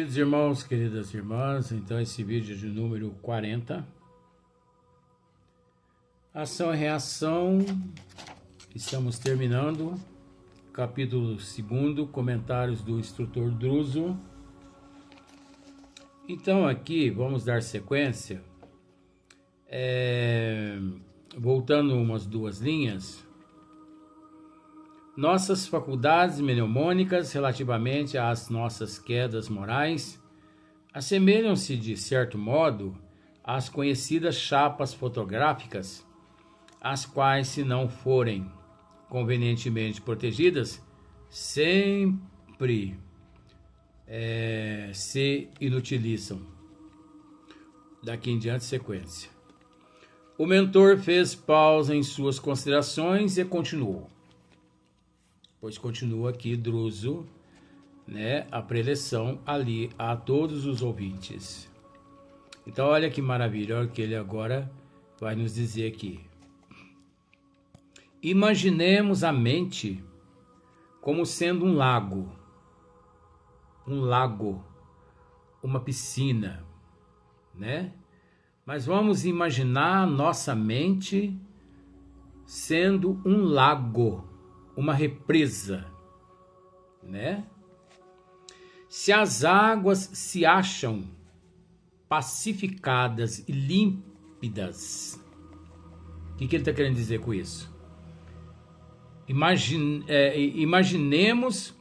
Queridos irmãos, queridas irmãs, então esse vídeo é de número 40. Ação e reação, estamos terminando. Capítulo 2, comentários do instrutor Druso. Então aqui, vamos dar sequência. Voltando umas duas linhas. Nossas faculdades mnemônicas relativamente às nossas quedas morais assemelham-se, de certo modo, às conhecidas chapas fotográficas, as quais, se não forem convenientemente protegidas, sempre se inutilizam. Daqui em diante, sequência. O mentor fez pausa em suas considerações e continuou. Pois continua aqui Druso, a preleção ali a todos os ouvintes. Então olha que maravilha, olha o que ele agora vai nos dizer aqui. Imaginemos a mente como sendo um lago, uma piscina, Mas vamos imaginar a nossa mente sendo um lago, uma represa, Se as águas se acham pacificadas e límpidas, o que ele está querendo dizer com isso? Imaginemos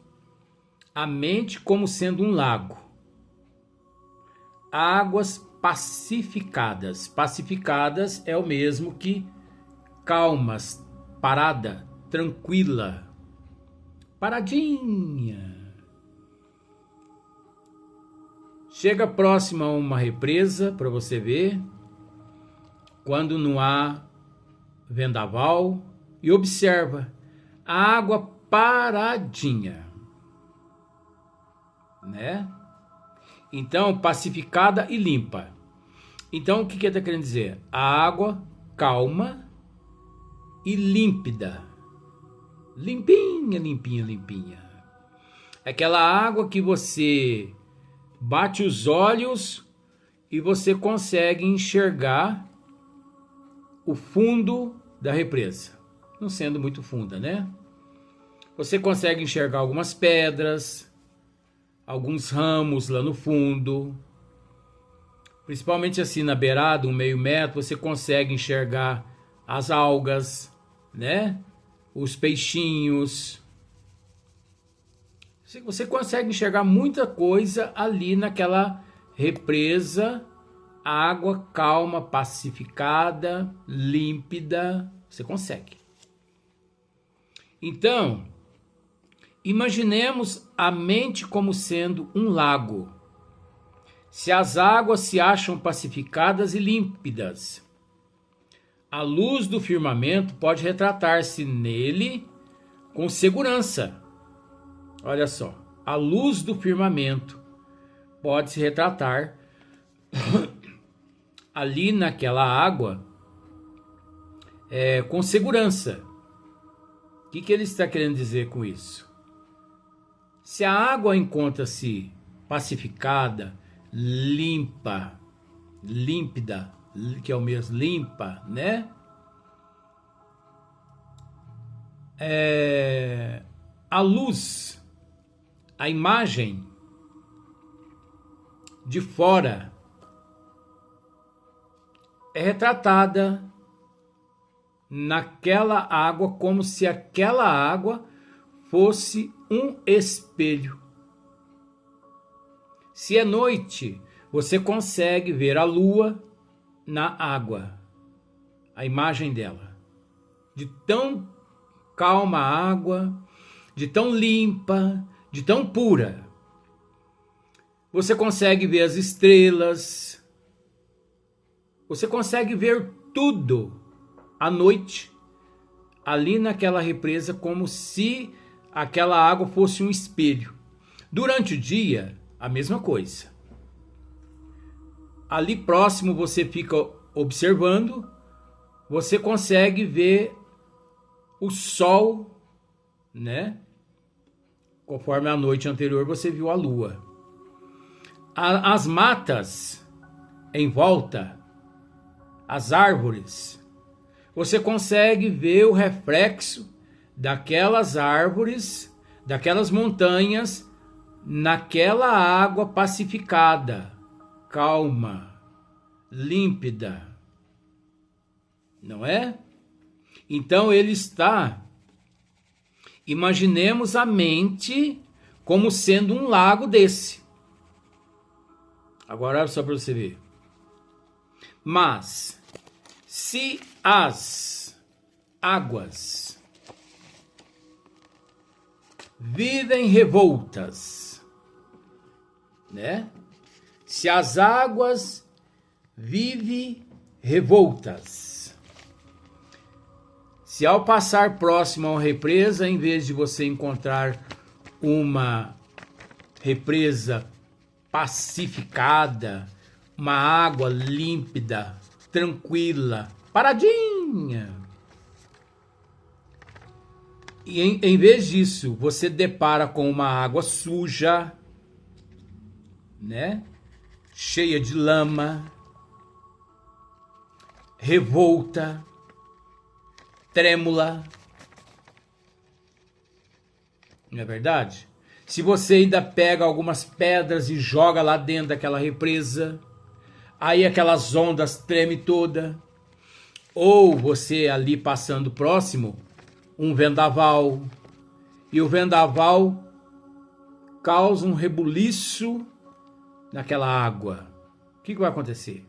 a mente como sendo um lago. Águas pacificadas. Pacificadas é o mesmo que calmas, parada, tranquila, paradinha. Chega próximo a uma represa para você ver, quando não há vendaval, e observa a água paradinha, Então, pacificada e limpa. Então, o que ele está querendo dizer? A água calma e límpida. Limpinha. Aquela água que você bate os olhos e você consegue enxergar o fundo da represa. Não sendo muito funda, Você consegue enxergar algumas pedras, alguns ramos lá no fundo. Principalmente assim na beirada, um meio metro, você consegue enxergar as algas, Os peixinhos. Você consegue enxergar muita coisa ali naquela represa, água calma, pacificada, límpida. Você consegue. Então, imaginemos a mente como sendo um lago. Se as águas se acham pacificadas e límpidas, a luz do firmamento pode retratar-se nele com segurança. Olha só, a luz do firmamento pode se retratar ali naquela água com segurança. O que ele está querendo dizer com isso? Se a água encontra-se pacificada, limpa, límpida, que é o mesmo limpa, A luz, a imagem de fora é retratada naquela água como se aquela água fosse um espelho. Se é noite, você consegue ver a lua na água, a imagem dela, de tão calma a água, de tão limpa, de tão pura. Você consegue ver as estrelas, você consegue ver tudo à noite, ali naquela represa, como se aquela água fosse um espelho. Durante o dia, a mesma coisa. Ali próximo você fica observando, você consegue ver o sol, Conforme a noite anterior você viu a lua. As matas em volta, as árvores, você consegue ver o reflexo daquelas árvores, daquelas montanhas, naquela água pacificada, calma, límpida, não é? Então ele está, imaginemos a mente como sendo um lago desse. Agora olha só para você ver. Mas se as águas vivem revoltas, né? Se as águas vivem revoltas, se ao passar próximo a uma represa, em vez de você encontrar uma represa pacificada, uma água límpida, tranquila, paradinha, e em vez disso, você depara com uma água suja, né? Cheia de lama, revolta, trêmula. Não é verdade? Se você ainda pega algumas pedras e joga lá dentro daquela represa, aí aquelas ondas tremem toda. Ou você ali passando próximo, um vendaval, e o vendaval causa um rebuliço naquela água. O que vai acontecer?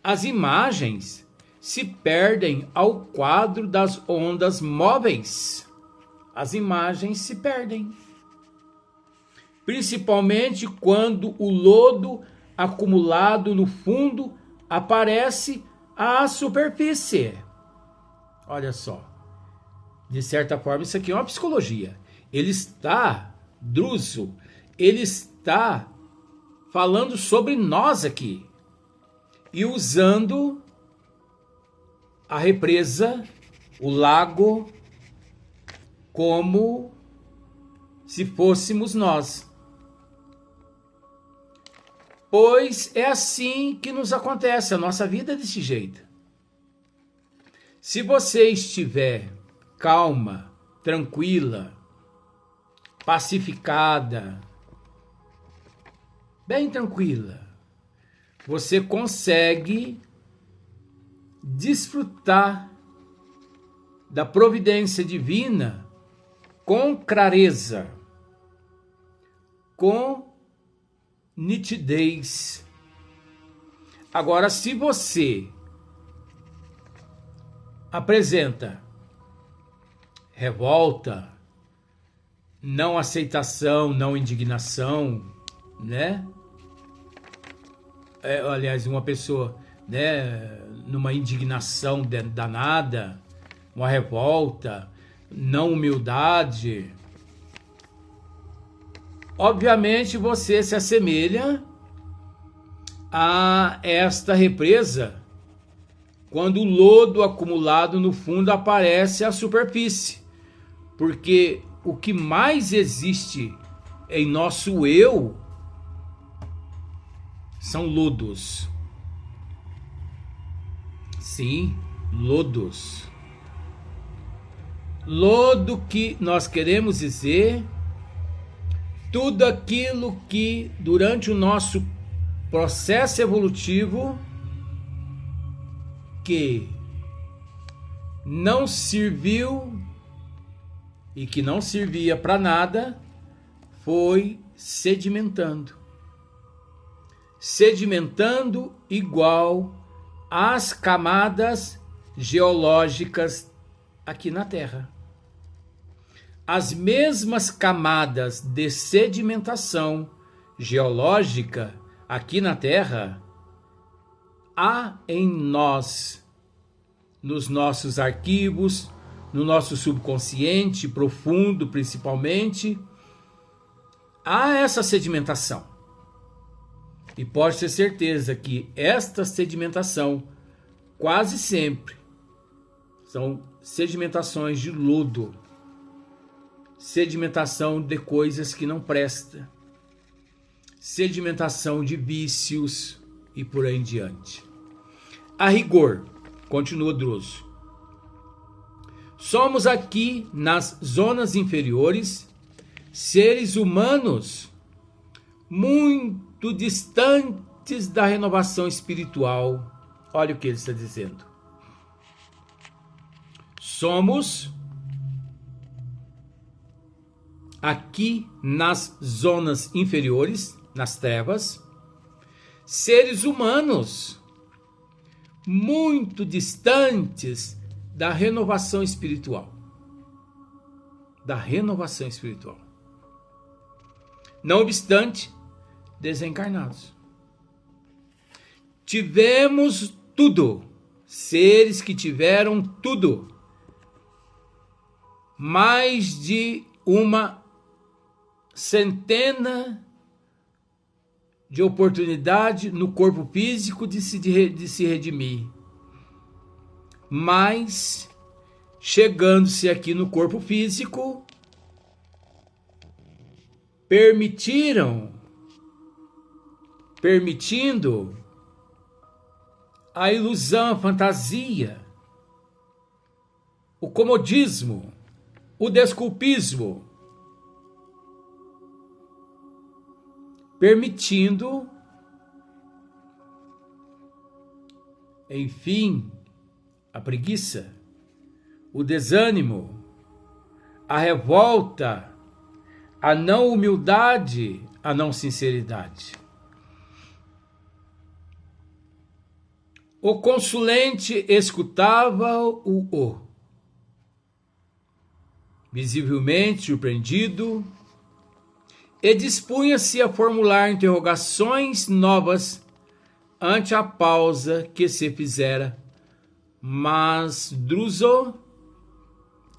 As imagens se perdem ao quadro das ondas móveis. As imagens se perdem. Principalmente quando o lodo acumulado no fundo aparece à superfície. Olha só. De certa forma, isso aqui é uma psicologia. Druso, ele está falando sobre nós aqui. E usando a represa, o lago, como se fôssemos nós. Pois é assim que nos acontece, a nossa vida é desse jeito. Se você estiver calma, tranquila, pacificada, bem tranquila, você consegue desfrutar da providência divina com clareza, com nitidez. Agora, se você apresenta revolta, não aceitação, não indignação, né? Aliás, uma pessoa, né, numa indignação danada, uma revolta, não humildade, obviamente você se assemelha a esta represa quando o lodo acumulado no fundo aparece à superfície, porque o que mais existe em nosso eu são lodos. Sim, lodos. Lodo que nós queremos dizer tudo aquilo que durante o nosso processo evolutivo que não serviu e que não servia para nada foi sedimentando. Sedimentando igual às camadas geológicas aqui na Terra. As mesmas camadas de sedimentação geológica aqui na Terra há em nós, nos nossos arquivos, no nosso subconsciente profundo principalmente, há essa sedimentação. E pode ter certeza que esta sedimentação quase sempre são sedimentações de lodo, sedimentação de coisas que não prestam, sedimentação de vícios e por aí em diante. A rigor, continua Druso, somos aqui nas zonas inferiores seres humanos muito distantes da renovação espiritual. Olha o que ele está dizendo. Somos aqui nas zonas inferiores, nas trevas, seres humanos muito distantes da renovação espiritual. Da renovação espiritual. Não obstante, desencarnados. Tivemos tudo. Seres que tiveram tudo. Mais de uma centena de oportunidade no corpo físico de se redimir. Mas, chegando-se aqui no corpo físico, permitindo a ilusão, a fantasia, o comodismo, o desculpismo, permitindo, enfim, a preguiça, o desânimo, a revolta, a não humildade, a não sinceridade. O consulente escutava-o, visivelmente surpreendido, e dispunha-se a formular interrogações novas ante a pausa que se fizera. Mas Druso,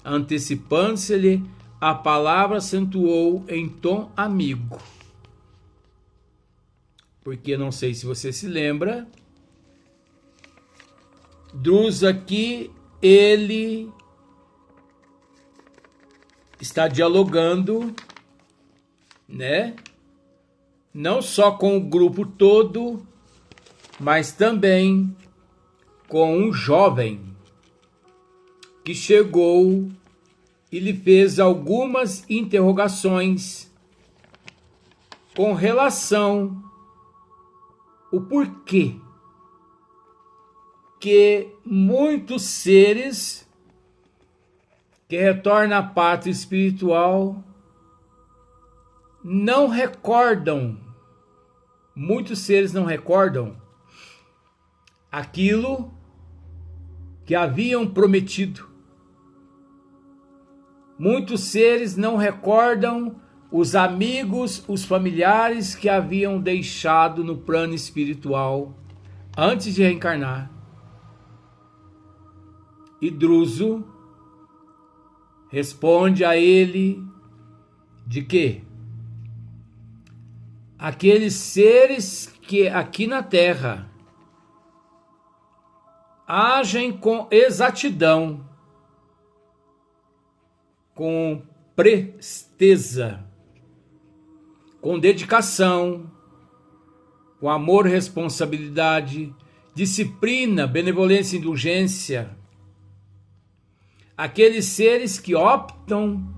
antecipando-se-lhe a palavra, acentuou em tom amigo. Porque não sei se você se lembra, Druso aqui, ele está dialogando, né? Não só com o grupo todo, mas também com um jovem que chegou e lhe fez algumas interrogações com relação ao porquê que muitos seres que retornam à pátria espiritual não recordam, muitos seres não recordam aquilo que haviam prometido. Muitos seres não recordam os amigos, os familiares que haviam deixado no plano espiritual antes de reencarnar. E Druso responde a ele de que aqueles seres que aqui na Terra agem com exatidão, com presteza, com dedicação, com amor, responsabilidade, disciplina, benevolência e indulgência. Aqueles seres que optam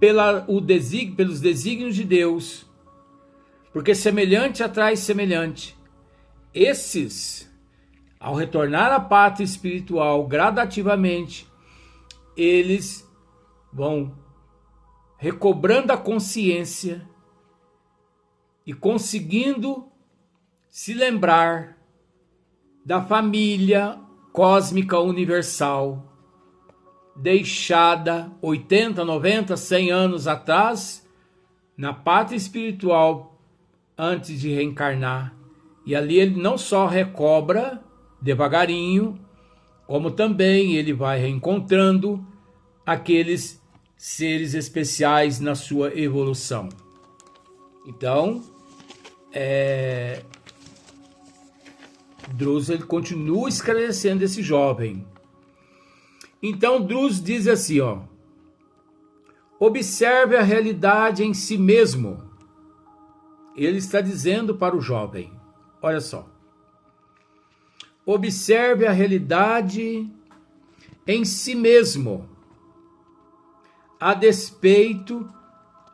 pelos desígnios de Deus, porque semelhante atrai semelhante. Esses, ao retornar à pátria espiritual gradativamente, eles vão recobrando a consciência e conseguindo se lembrar da família cósmica universal, deixada 80, 90, 100 anos atrás, na pátria espiritual, antes de reencarnar. E ali ele não só recobra devagarinho, como também ele vai reencontrando aqueles seres especiais na sua evolução. Então, Druso ele continua esclarecendo esse jovem. Então Druso diz assim, observe a realidade em si mesmo. Ele está dizendo para o jovem, olha só, observe a realidade em si mesmo, a despeito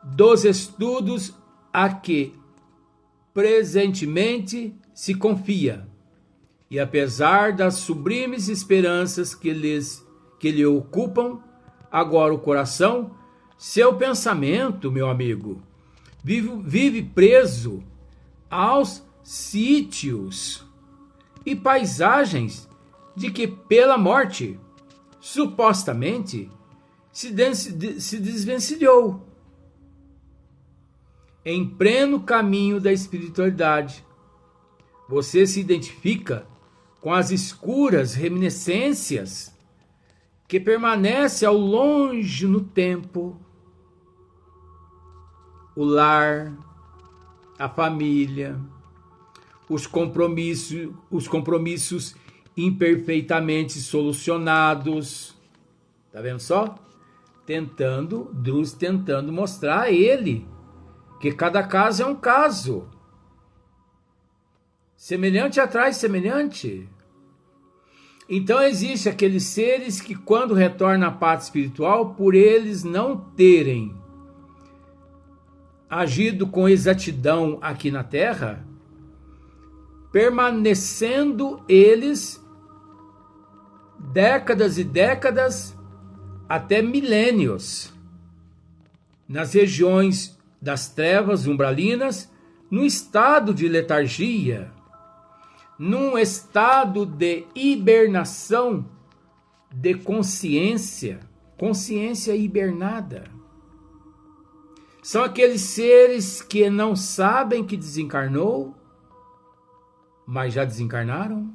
dos estudos a que presentemente se confia, e apesar das sublimes esperanças que lhe ocupam agora o coração, seu pensamento, meu amigo, vive preso aos sítios e paisagens de que pela morte, supostamente, se desvencilhou. Em pleno caminho da espiritualidade, você se identifica com as escuras reminiscências que permanecem ao longe no tempo, o lar, a família, os compromissos imperfeitamente solucionados. Tá vendo só? Druz tentando mostrar a ele que cada caso é um caso. Semelhante atrai semelhante. Então existe aqueles seres que quando retornam à pátria espiritual, por eles não terem agido com exatidão aqui na Terra, permanecendo eles décadas e décadas, até milênios, nas regiões das trevas umbralinas, num estado de letargia, num estado de hibernação de consciência hibernada. São aqueles seres que não sabem que desencarnou, mas já desencarnaram.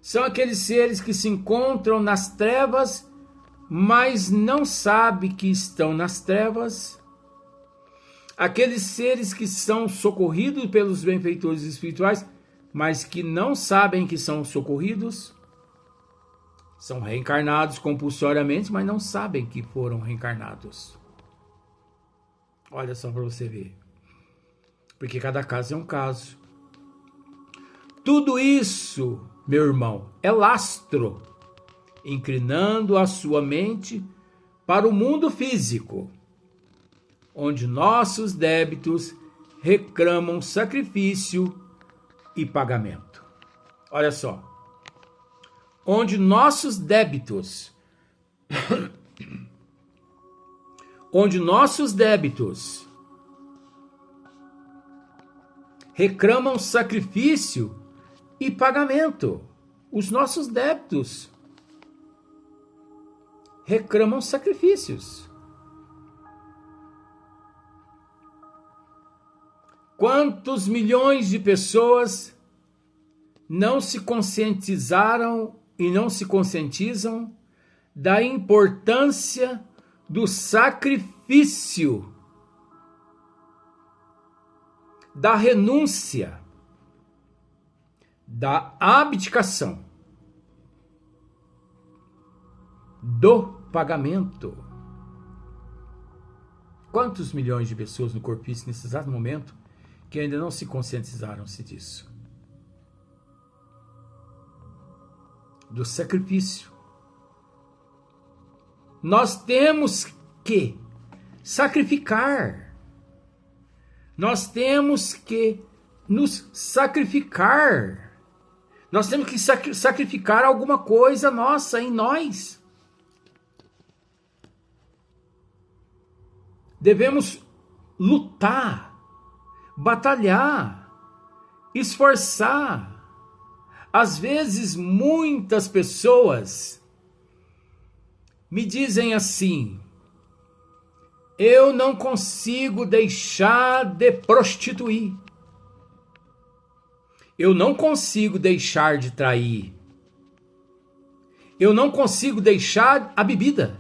São aqueles seres que se encontram nas trevas, mas não sabem que estão nas trevas. Aqueles seres que são socorridos pelos benfeitores espirituais, mas que não sabem que são socorridos. São reencarnados compulsoriamente, mas não sabem que foram reencarnados. Olha só para você ver. Porque cada caso é um caso. Tudo isso, meu irmão, é lastro, inclinando a sua mente para o mundo físico, onde nossos débitos reclamam sacrifício e pagamento. Olha só. Onde nossos débitos reclamam sacrifício e pagamento. Os nossos débitos reclamam sacrifícios. Quantos milhões de pessoas não se conscientizaram e não se conscientizam da importância do sacrifício, da renúncia, da abdicação, do pagamento? Quantos milhões de pessoas no corpo físico nesse exato momento que ainda não se conscientizaram-se disso? Do sacrifício. Nós temos que sacrificar. Nós temos que nos sacrificar. Nós temos que sacrificar alguma coisa nossa em nós. Devemos lutar, batalhar, esforçar. Às vezes, muitas pessoas me dizem assim: eu não consigo deixar de prostituir. Eu não consigo deixar de trair. Eu não consigo deixar a bebida.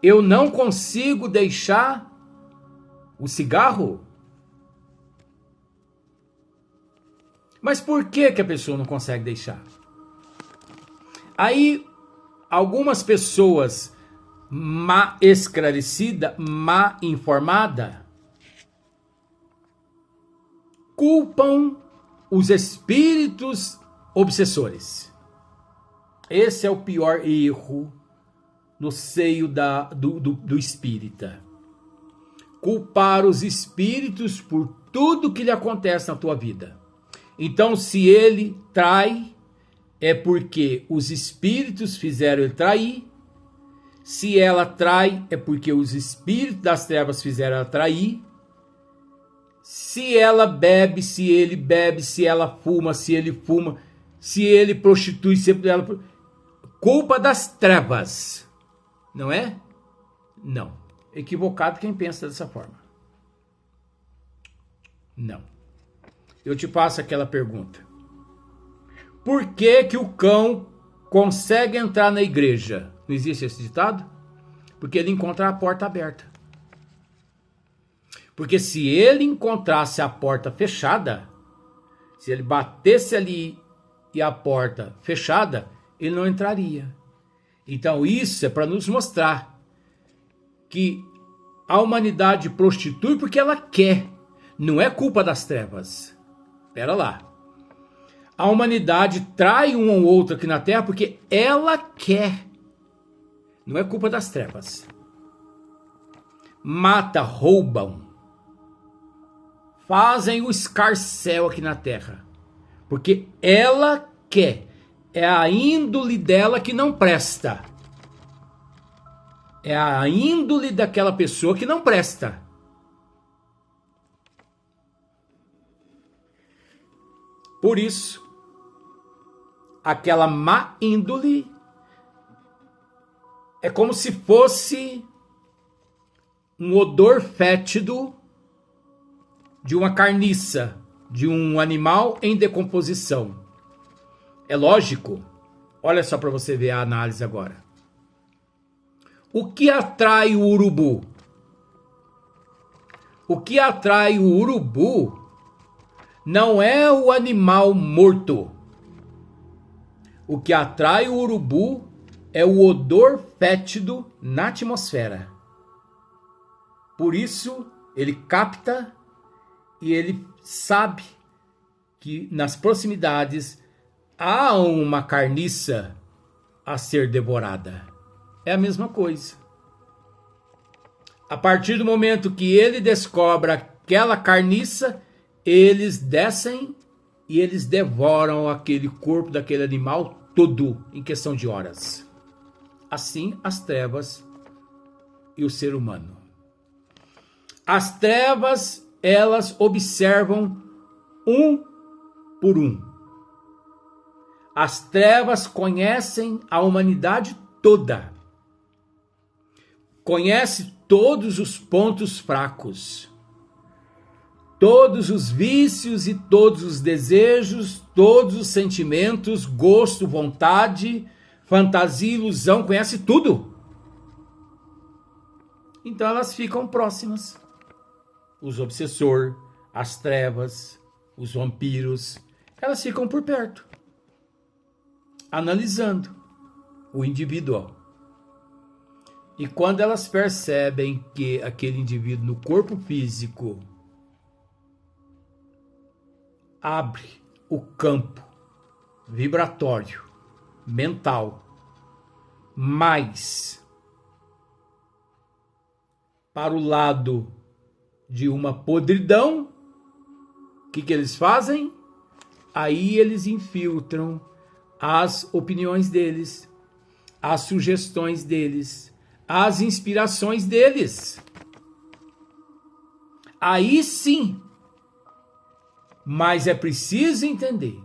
Eu não consigo deixar o cigarro. Mas por que a pessoa não consegue deixar? Aí, algumas pessoas má esclarecida, má informada, culpam os espíritos obsessores. Esse é o pior erro no seio do espírita. Culpar os espíritos por tudo que lhe acontece na tua vida. Então, se ele trai, é porque os espíritos fizeram ele trair. Se ela trai, é porque os espíritos das trevas fizeram ela trair. Se ela bebe, se ele bebe, se ela fuma, se ele fuma, se ele prostitui, se ela... Culpa das trevas, não é? Não. Equivocado quem pensa dessa forma. Não. Eu te passo aquela pergunta. Por que que o cão consegue entrar na igreja? Não existe esse ditado? Porque ele encontra a porta aberta. Porque se ele encontrasse a porta fechada, se ele batesse ali e a porta fechada, ele não entraria. Então isso é para nos mostrar que a humanidade prostitui porque ela quer. Não é culpa das trevas. Espera lá. A humanidade trai um ou outro aqui na Terra porque ela quer. Não é culpa das trevas. Mata, roubam. Fazem o escarcéu aqui na Terra. Porque ela quer. É a índole dela que não presta. É a índole daquela pessoa que não presta. Por isso, aquela má índole é como se fosse um odor fétido de uma carniça, de um animal em decomposição. É lógico, olha só para você ver a análise agora. O que atrai o urubu? O que atrai o urubu não é o animal morto. O que atrai o urubu é o odor fétido na atmosfera. Por isso, ele capta e ele sabe que nas proximidades há uma carniça a ser devorada. É a mesma coisa. A partir do momento que ele descobre aquela carniça, eles descem e eles devoram aquele corpo daquele animal todo em questão de horas. Assim as trevas e o ser humano. As trevas, elas observam um por um. As trevas conhecem a humanidade toda. Conhece todos os pontos fracos. Todos os vícios e todos os desejos, todos os sentimentos, gosto, vontade, fantasia, ilusão, conhece tudo. Então elas ficam próximas. Os obsessores, as trevas, os vampiros, elas ficam por perto, analisando o indivíduo. E quando elas percebem que aquele indivíduo no corpo físico abre o campo vibratório, mental, mais para o lado de uma podridão, o que eles fazem? Aí eles infiltram as opiniões deles, as sugestões deles, as inspirações deles. Aí sim. Mas é preciso entender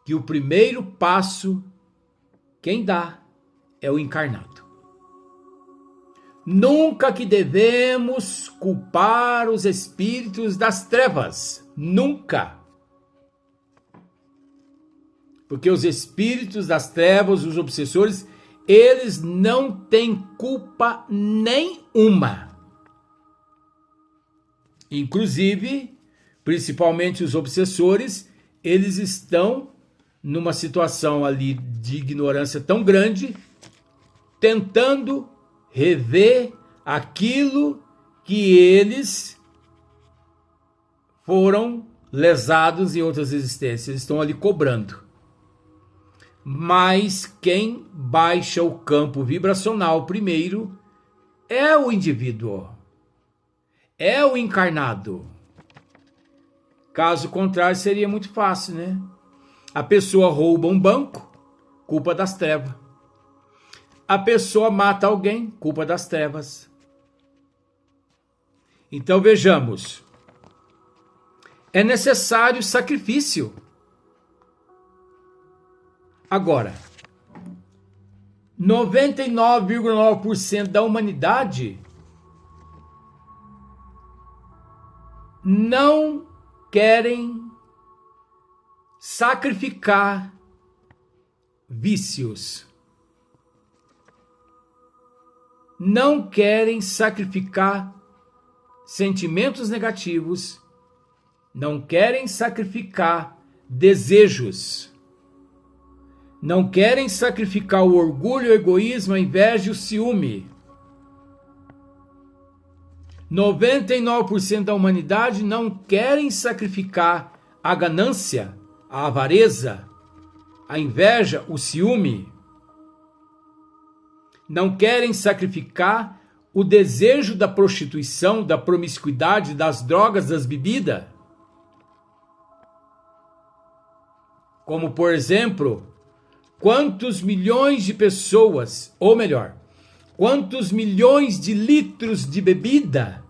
que o primeiro passo, quem dá, é o encarnado. Nunca que devemos culpar os espíritos das trevas. Nunca. Porque os espíritos das trevas, os obsessores, eles não têm culpa nenhuma. Inclusive, principalmente os obsessores, eles estão numa situação ali de ignorância tão grande, tentando rever aquilo que eles foram lesados em outras existências, estão ali cobrando. Mas quem baixa o campo vibracional primeiro é o indivíduo, é o encarnado. Caso contrário, seria muito fácil, né? A pessoa rouba um banco, culpa das trevas. A pessoa mata alguém, culpa das trevas. Então vejamos, é necessário sacrifício. Agora, 99,9% da humanidade não querem sacrificar vícios. Não querem sacrificar sentimentos negativos. Não querem sacrificar desejos. Não querem sacrificar o orgulho, o egoísmo, a inveja e o ciúme. 99% da humanidade não querem sacrificar a ganância, a avareza, a inveja, o ciúme. Não querem sacrificar o desejo da prostituição, da promiscuidade, das drogas, das bebidas. Como, por exemplo, quantos milhões de pessoas, ou melhor, quantos milhões de litros de bebida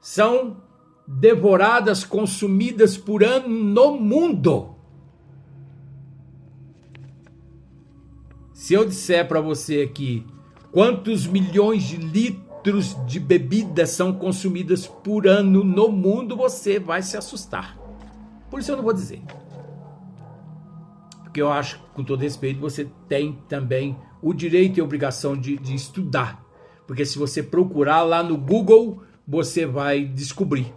são devoradas, consumidas por ano no mundo? Se eu disser para você aqui quantos milhões de litros de bebida são consumidas por ano no mundo, você vai se assustar. Por isso eu não vou dizer. Porque eu acho, com todo respeito, você tem também o direito e a obrigação de estudar. Porque se você procurar lá no Google, você vai descobrir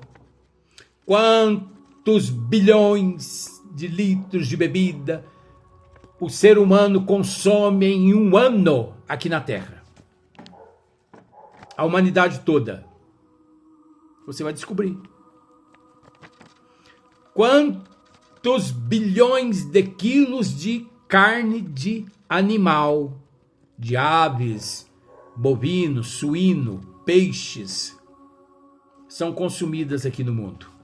quantos bilhões de litros de bebida o ser humano consome em um ano aqui na Terra. A humanidade toda. Você vai descobrir. Quantos bilhões de quilos de carne de animal, de aves, bovino, suíno, peixes, são consumidas aqui no mundo?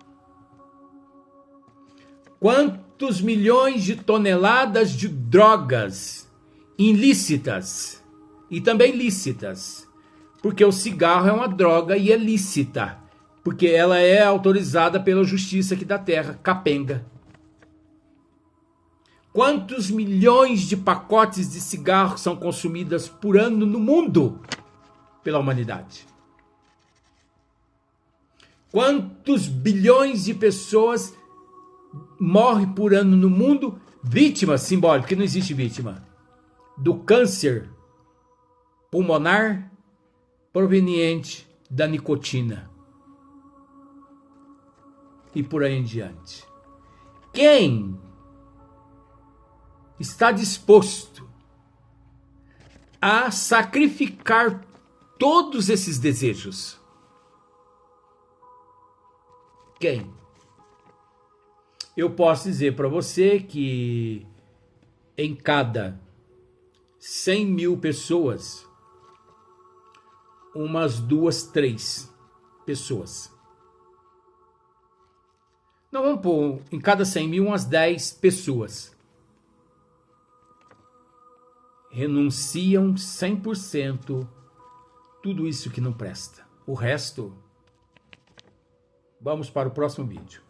Quantos milhões de toneladas de drogas ilícitas e também lícitas? Porque o cigarro é uma droga e é lícita, porque ela é autorizada pela justiça aqui da Terra, capenga. Quantos milhões de pacotes de cigarro são consumidas por ano no mundo pela humanidade? Quantos bilhões de pessoas morrem por ano no mundo, vítimas, simbólico, porque não existe vítima, do câncer pulmonar proveniente da nicotina. E por aí em diante. Quem está disposto a sacrificar todos esses desejos? Quem? Eu posso dizer para você que em cada 100 mil pessoas, umas 2, 3 pessoas. Não, vamos pôr em cada 100 mil umas 10 pessoas. Renunciam 100% tudo isso que não presta. O resto, vamos para o próximo vídeo.